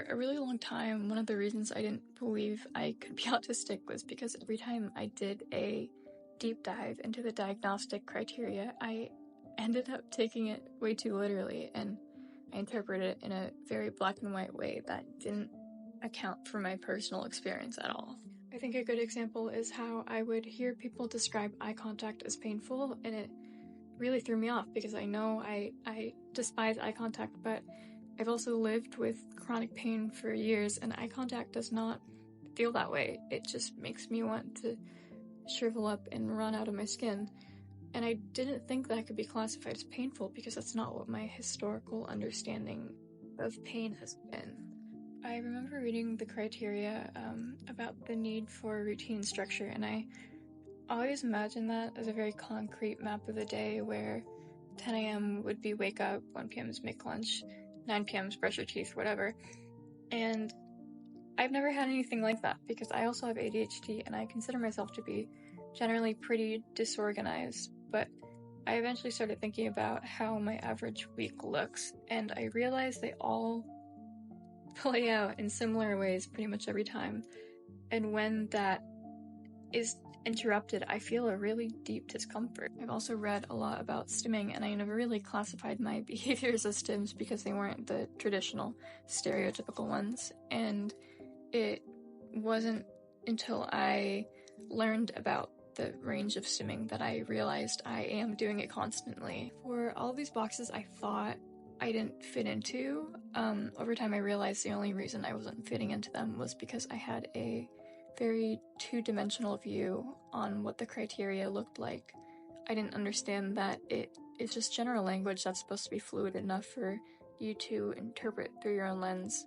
For a really long time, one of the reasons I didn't believe I could be autistic was because every time I did a deep dive into the diagnostic criteria, I ended up taking it way too literally, and I interpreted it in a very black and white way that didn't account for my personal experience at all. I think a good example is how I would hear people describe eye contact as painful, and it really threw me off because I know I despise eye contact, but I've also lived with chronic pain for years, and eye contact does not feel that way. It just makes me want to shrivel up and run out of my skin. And I didn't think that could be classified as painful because that's not what my historical understanding of pain has been. I remember reading the criteria about the need for routine structure, and I always imagined that as a very concrete map of the day where 10 a.m. would be wake up, 1 p.m. is make lunch, 9 p.m. is brush your teeth, whatever. And I've never had anything like that because I also have ADHD and I consider myself to be generally pretty disorganized, but I eventually started thinking about how my average week looks, and I realized they all play out in similar ways pretty much every time. And when that is interrupted, I feel a really deep discomfort. I've also read a lot about stimming, and I never really classified my behaviors as stims because they weren't the traditional stereotypical ones. And it wasn't until I learned about the range of stimming that I realized I am doing it constantly. For all of these boxes I thought I didn't fit into, over time I realized the only reason I wasn't fitting into them was because I had a very two-dimensional view on what the criteria looked like. I didn't understand that it is just general language that's supposed to be fluid enough for you to interpret through your own lens.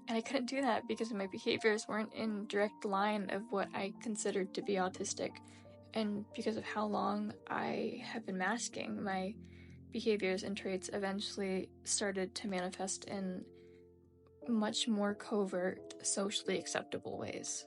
And I couldn't do that because my behaviors weren't in direct line of what I considered to be autistic. And because of how long I have been masking, my behaviors and traits eventually started to manifest in much more covert, socially acceptable ways.